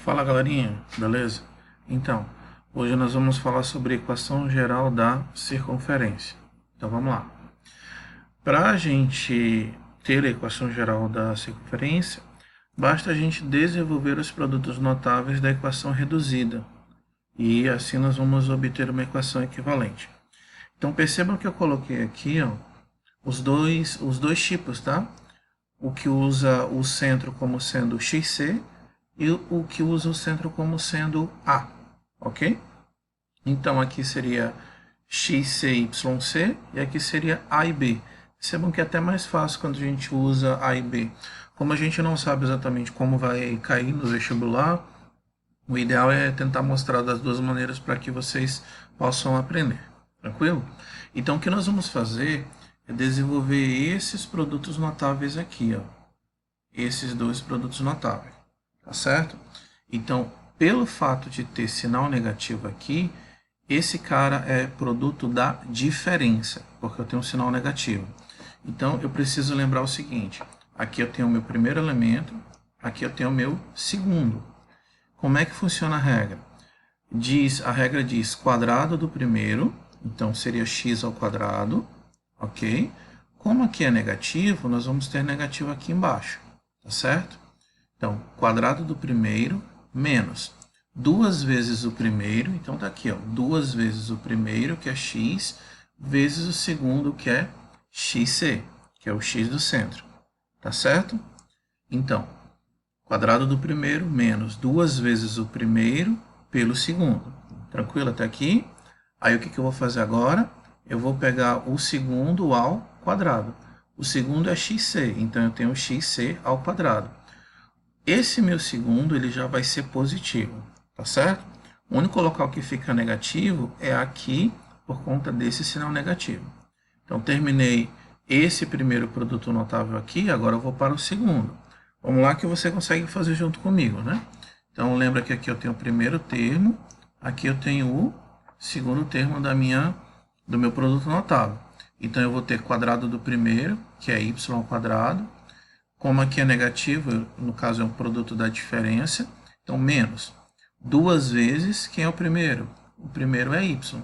Fala galerinha, beleza? Então, hoje nós vamos falar sobre a equação geral da circunferência. Então vamos lá. Para a gente ter a equação geral da circunferência, basta a gente desenvolver os produtos notáveis da equação reduzida. E assim nós vamos obter uma equação equivalente. Então percebam que eu coloquei aqui os dois tipos, tá? O que usa o centro como sendo xc e o que usa o centro como sendo A, ok? Então aqui seria XCYC e aqui seria A e B. Percebam que é até mais fácil quando a gente usa A e B. Como a gente não sabe exatamente como vai cair no vestibular, o ideal é tentar mostrar das duas maneiras para que vocês possam aprender, tranquilo? Então o que nós vamos fazer é desenvolver esses produtos notáveis aqui, esses dois produtos notáveis. Tá certo? Então, pelo fato de ter sinal negativo aqui, esse cara é produto da diferença, porque eu tenho um sinal negativo. Então, eu preciso lembrar o seguinte, aqui eu tenho o meu primeiro elemento, aqui eu tenho o meu segundo. Como é que funciona a regra? A regra diz quadrado do primeiro, então seria x ao quadrado, ok? Como aqui é negativo, nós vamos ter negativo aqui embaixo, tá certo? Então, quadrado do primeiro menos 2 vezes o primeiro, então tá aqui, 2 vezes o primeiro, que é x, vezes o segundo, que é xc, que é o x do centro, tá certo? Então, quadrado do primeiro menos 2 vezes o primeiro pelo segundo. Tranquilo até aqui? Aí o que eu vou fazer agora? Eu vou pegar o segundo ao quadrado. O segundo é xc, então eu tenho xc ao quadrado. Esse meu segundo ele já vai ser positivo, tá certo? O único local que fica negativo é aqui por conta desse sinal negativo. Então terminei esse primeiro produto notável aqui, agora eu vou para o segundo. Vamos lá que você consegue fazer junto comigo, né? Então lembra que aqui eu tenho o primeiro termo, aqui eu tenho o segundo termo do meu produto notável. Então eu vou ter quadrado do primeiro, que é y ao quadrado. Como aqui é negativo, no caso é um produto da diferença, então menos 2 vezes, quem é o primeiro? O primeiro é y.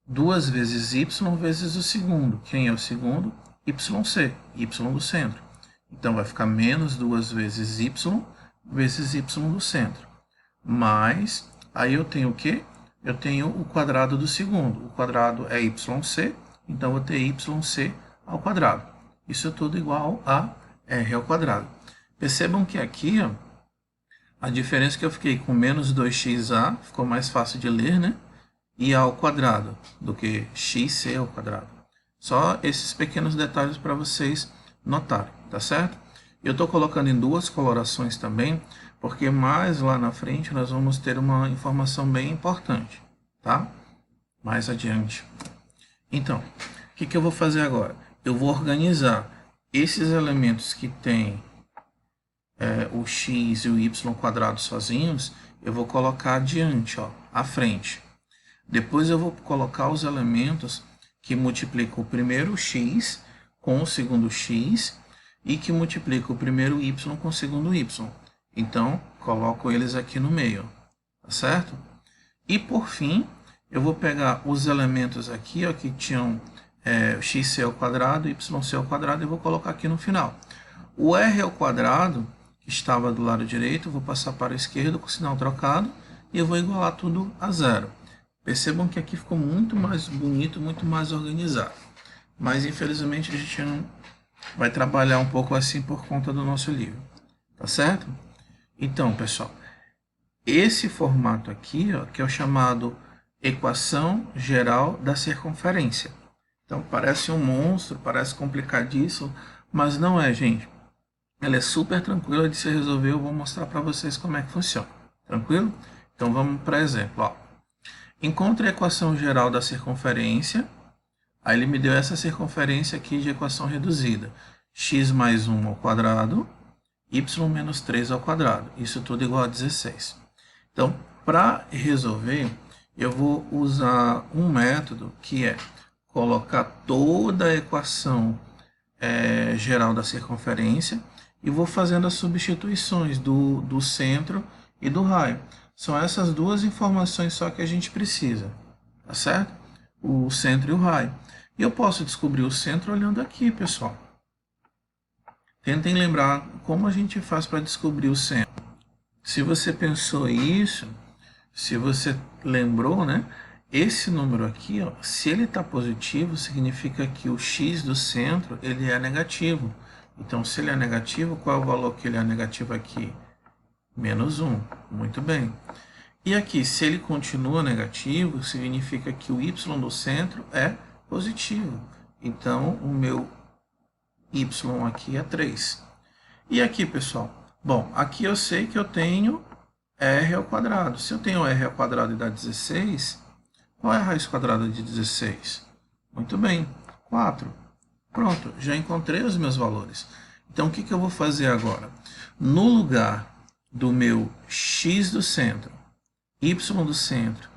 2 vezes y vezes o segundo. Quem é o segundo? YC, y do centro. Então vai ficar menos 2 vezes y vezes y do centro. Mais, aí eu tenho o quê? Eu tenho o quadrado do segundo. O quadrado é yc, então eu vou ter yc ao quadrado. Isso é tudo igual a r ao quadrado. Percebam que aqui, a diferença é que eu fiquei com menos 2xa, ficou mais fácil de ler, né? E a ao quadrado do que xc ao quadrado. Só esses pequenos detalhes para vocês notarem, tá certo? Eu estou colocando em duas colorações também, porque mais lá na frente nós vamos ter uma informação bem importante, tá? Mais adiante. Então, o que eu vou fazer agora? Eu vou organizar esses elementos que têm o x e o y quadrado sozinhos, eu vou colocar adiante, à frente. Depois eu vou colocar os elementos que multiplicam o primeiro x com o segundo x e que multiplicam o primeiro y com o segundo y. Então, coloco eles aqui no meio, tá certo? E por fim, eu vou pegar os elementos aqui, que tinham xc ao quadrado, yc ao quadrado, e vou colocar aqui no final. O r ao quadrado, que estava do lado direito, eu vou passar para a esquerda com o sinal trocado, e eu vou igualar tudo a zero. Percebam que aqui ficou muito mais bonito, muito mais organizado. Mas, infelizmente, a gente não vai trabalhar um pouco assim por conta do nosso livro. Tá certo? Então, pessoal, esse formato aqui, que é o chamado equação geral da circunferência. Então, parece um monstro, parece complicadíssimo, mas não é, gente. Ela é super tranquila de se resolver, eu vou mostrar para vocês como é que funciona. Tranquilo? Então, vamos para exemplo. Encontre a equação geral da circunferência. Aí ele me deu essa circunferência aqui de equação reduzida. X mais 1 ao quadrado, y menos 3 ao quadrado. Isso tudo igual a 16. Então, para resolver, eu vou usar um método que é colocar toda a equação geral da circunferência e vou fazendo as substituições do centro e do raio. São essas duas informações só que a gente precisa, tá certo? O centro e o raio. E eu posso descobrir o centro olhando aqui, pessoal. Tentem lembrar como a gente faz para descobrir o centro. Se você pensou isso, se você lembrou, né? Esse número aqui, ó, se ele está positivo, significa que o x do centro ele é negativo. Então, se ele é negativo, qual é o valor que ele é negativo aqui? Menos 1. Muito bem. E aqui, se ele continua negativo, significa que o y do centro é positivo. Então, o meu y aqui é 3. E aqui, pessoal? Bom, aqui eu sei que eu tenho r ao quadrado. Se eu tenho r ao quadrado e dá 16, qual é a raiz quadrada de 16? Muito bem, 4. Pronto, já encontrei os meus valores. Então, o que eu vou fazer agora? No lugar do meu x do centro, y do centro,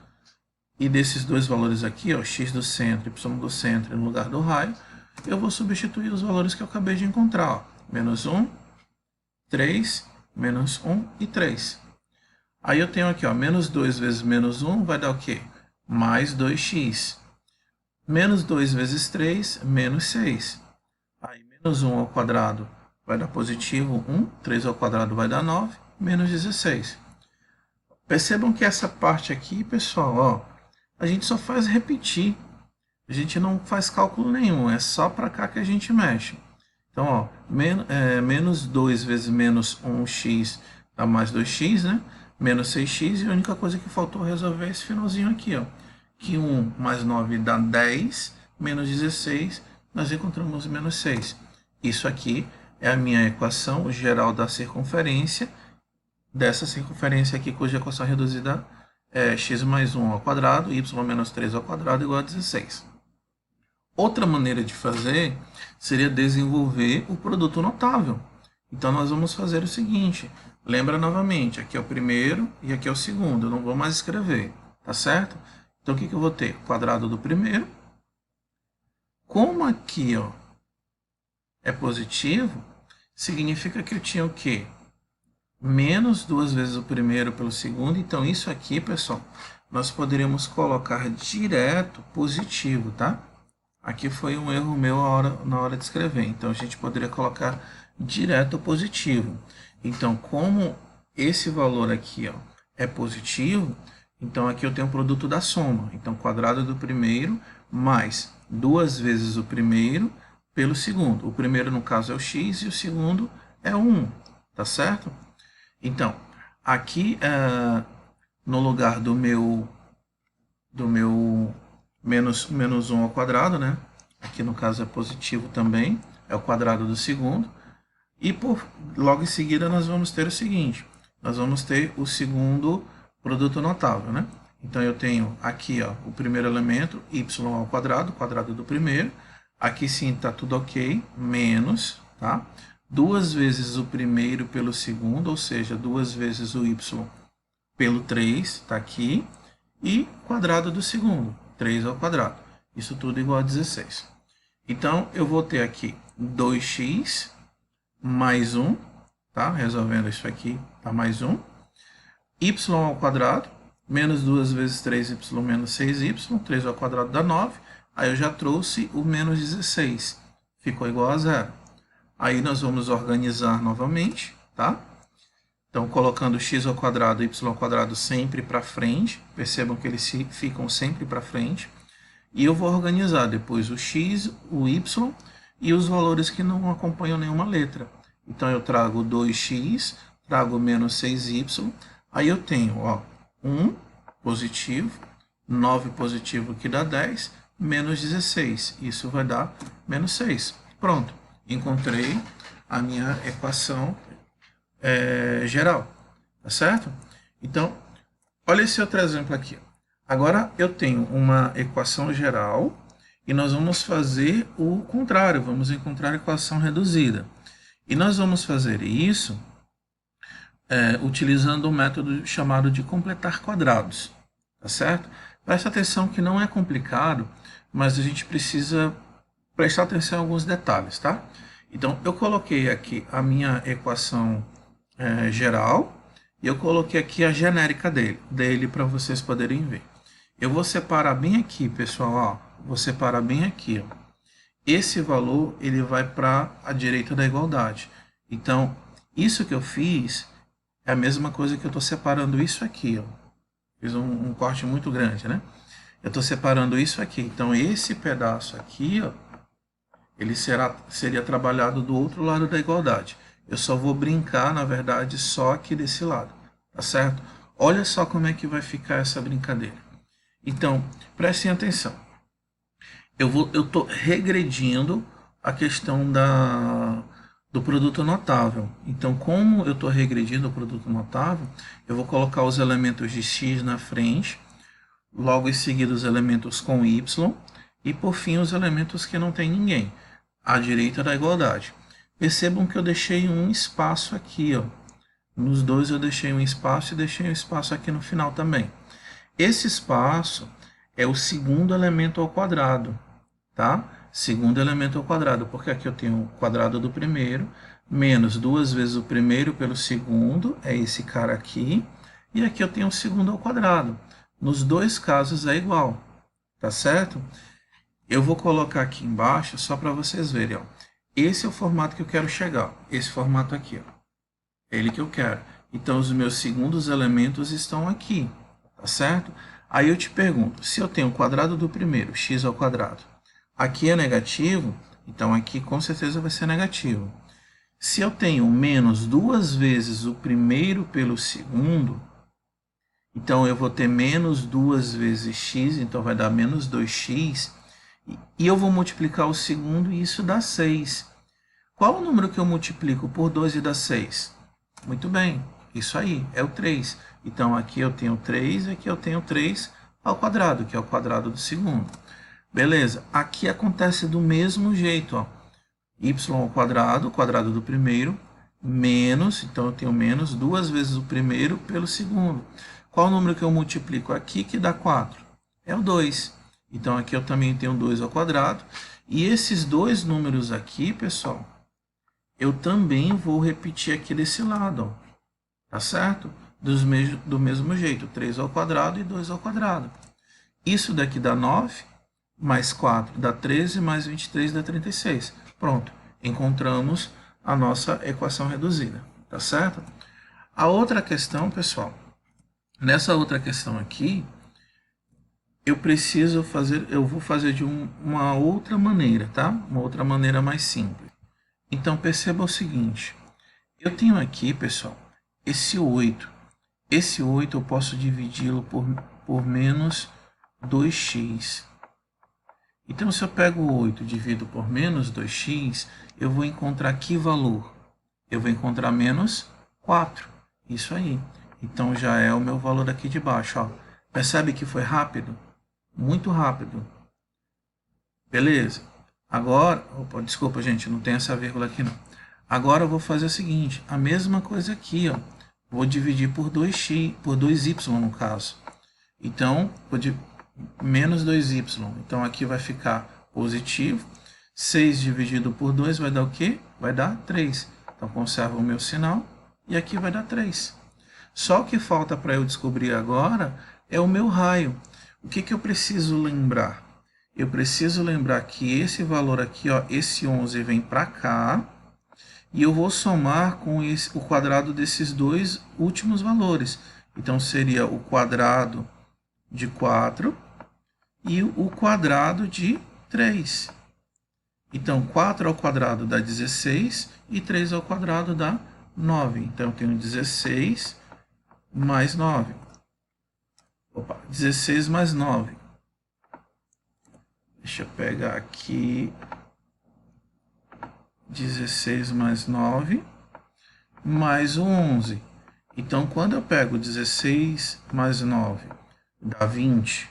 e desses dois valores aqui, ó, x do centro, y do centro, no lugar do raio, eu vou substituir os valores que eu acabei de encontrar. Ó, menos 1, 3, menos 1 e 3. Aí eu tenho aqui, ó, menos 2 vezes menos 1 vai dar o quê? Mais 2x. Menos 2 vezes 3, menos 6. Aí, menos 1 ao quadrado vai dar positivo 1. 3 ao quadrado vai dar 9, menos 16. Percebam que essa parte aqui, pessoal, ó, a gente só faz repetir. A gente não faz cálculo nenhum, é só para cá que a gente mexe. Então, ó, menos 2 vezes menos 1x dá mais 2x, né? Menos 6x, e a única coisa que faltou resolver é esse finalzinho aqui, ó. Que 1 mais 9 dá 10, menos 16, nós encontramos menos 6. Isso aqui é a minha equação geral da circunferência, dessa circunferência aqui, cuja equação reduzida é x mais 1 ao quadrado, y menos 3 ao quadrado igual a 16. Outra maneira de fazer seria desenvolver o produto notável. Então, nós vamos fazer o seguinte. Lembra novamente, aqui é o primeiro e aqui é o segundo. Eu não vou mais escrever, tá certo? Então, o que eu vou ter? Quadrado do primeiro. Como aqui, ó, é positivo, significa que eu tinha o quê? Menos 2 vezes o primeiro pelo segundo. Então, isso aqui, pessoal, nós poderíamos colocar direto positivo, tá? Aqui foi um erro meu na hora de escrever. Então, a gente poderia colocar direto positivo. Então, como esse valor aqui, ó, é positivo, então aqui eu tenho o produto da soma. Então, quadrado do primeiro mais 2 vezes o primeiro pelo segundo. O primeiro, no caso, é o x e o segundo é o 1. Tá certo? Então, aqui no lugar do meu menos 1 ao quadrado, né? Aqui no caso é positivo também, é o quadrado do segundo. E logo em seguida nós vamos ter o seguinte, nós vamos ter o segundo produto notável, né? Então eu tenho aqui, ó, o primeiro elemento, y ao quadrado, quadrado do primeiro. Aqui sim está tudo ok, menos, tá? 2 vezes o primeiro pelo segundo, ou seja, 2 vezes o y pelo 3, está aqui. E quadrado do segundo, 3 ao quadrado. Isso tudo igual a 16. Então, eu vou ter aqui 2x mais 1, tá? Resolvendo isso aqui, tá mais 1. Y ao quadrado, menos 2 vezes 3y menos 6y, 3 ao quadrado dá 9. Aí eu já trouxe o menos 16, ficou igual a 0. Aí nós vamos organizar novamente, tá? Então, colocando x ao quadrado e y ao quadrado sempre para frente, percebam que eles ficam sempre para frente. E eu vou organizar depois o x, o y e os valores que não acompanham nenhuma letra. Então, eu trago 2x, trago menos 6y, aí eu tenho, ó, 1 positivo, 9 positivo que dá 10, menos 16. Isso vai dar menos 6. Pronto, encontrei a minha equação geral, tá certo? Então, olha esse outro exemplo aqui. Agora eu tenho uma equação geral e nós vamos fazer o contrário, vamos encontrar a equação reduzida. E nós vamos fazer isso utilizando um método chamado de completar quadrados, tá certo? Presta atenção que não é complicado, mas a gente precisa prestar atenção em alguns detalhes, tá? Então, eu coloquei aqui a minha equação geral e eu coloquei aqui a genérica dele para vocês poderem ver. Eu vou separar bem aqui, pessoal, ó, vou separar bem aqui, ó. Esse valor ele vai para a direita da igualdade. Então, isso que eu fiz é a mesma coisa que eu estou separando isso aqui, ó. Fiz um corte muito grande, né? Eu estou separando isso aqui. Então, esse pedaço aqui, ó, ele seria trabalhado do outro lado da igualdade. Eu só vou brincar, na verdade, só aqui desse lado, tá certo? Olha só como é que vai ficar essa brincadeira. Então, prestem atenção. Eu estou regredindo a questão do produto notável. Então, como eu estou regredindo o produto notável, eu vou colocar os elementos de x na frente, logo em seguida os elementos com y, e por fim os elementos que não tem ninguém, à direita da igualdade. Percebam que eu deixei um espaço aqui, ó. Nos dois eu deixei um espaço e deixei um espaço aqui no final também. Esse espaço é o segundo elemento ao quadrado, tá? Segundo elemento ao quadrado, porque aqui eu tenho o quadrado do primeiro, menos duas vezes o primeiro pelo segundo, é esse cara aqui, e aqui eu tenho o segundo ao quadrado. Nos dois casos é igual, tá certo? Eu vou colocar aqui embaixo só para vocês verem, ó. Esse é o formato que eu quero chegar, esse formato aqui, ó. É ele que eu quero. Então, os meus segundos elementos estão aqui, tá certo? Aí eu te pergunto, se eu tenho o quadrado do primeiro, x ao quadrado, aqui é negativo, então aqui com certeza vai ser negativo. Se eu tenho menos duas vezes o primeiro pelo segundo, então eu vou ter menos duas vezes x, então vai dar menos 2x, e eu vou multiplicar o segundo e isso dá 6. Qual o número que eu multiplico por 2 e dá 6? Muito bem, isso aí, é o 3. Então aqui eu tenho 3 e aqui eu tenho 3 ao quadrado, que é o quadrado do segundo. Beleza, aqui acontece do mesmo jeito, ó. Y ao quadrado do primeiro, menos, então eu tenho menos duas vezes o primeiro pelo segundo. Qual o número que eu multiplico aqui que dá 4? É o 2. Então aqui eu também tenho 2 ao quadrado. E esses dois números aqui, pessoal, eu também vou repetir aqui desse lado, ó. Tá certo? Do mesmo jeito, 3 ao quadrado e 2 ao quadrado. Isso daqui dá 9, mais 4 dá 13, mais 23 dá 36. Pronto, encontramos a nossa equação reduzida, tá certo? A outra questão, pessoal, nessa outra questão aqui, eu vou fazer de uma outra maneira, tá? Uma outra maneira mais simples. Então, perceba o seguinte, eu tenho aqui, pessoal, esse 8. Esse 8 eu posso dividi-lo por menos 2x. Então, se eu pego o 8 e divido por menos 2x, eu vou encontrar que valor? Eu vou encontrar menos 4. Isso aí. Então, já é o meu valor aqui de baixo, ó. Percebe que foi rápido? Muito rápido. Beleza. Agora, opa, desculpa, gente, não tem essa vírgula aqui não. Agora eu vou fazer o seguinte, a mesma coisa aqui, ó. Vou dividir por 2x, por 2y no caso. Então, menos 2y. Então, aqui vai ficar positivo. 6 dividido por 2 vai dar o quê? Vai dar 3. Então, conservo o meu sinal e aqui vai dar 3. Só o que falta para eu descobrir agora é o meu raio. O que eu preciso lembrar? Eu preciso lembrar que esse valor aqui, ó, esse 11 vem para cá, e eu vou somar com o quadrado desses dois últimos valores. Então, seria o quadrado de 4 e o quadrado de 3. Então, 4 ao quadrado dá 16 e 3 ao quadrado dá 9. Então, eu tenho 16 mais 9. Opa, 16 mais 9. Deixa eu pegar aqui. 16 mais 9, mais o 11. Então, quando eu pego 16 mais 9, dá 20.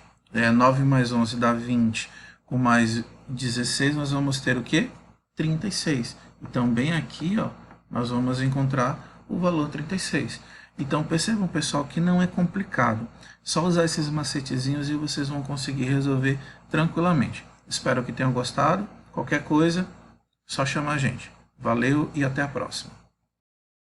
9 mais 11 dá 20. Com mais 16, nós vamos ter o quê? 36. Então, bem aqui, ó, nós vamos encontrar o valor 36. Então, percebam, pessoal, que não é complicado. Só usar esses macetezinhos e vocês vão conseguir resolver tranquilamente. Espero que tenham gostado. Qualquer coisa, só chamar a gente. Valeu e até a próxima.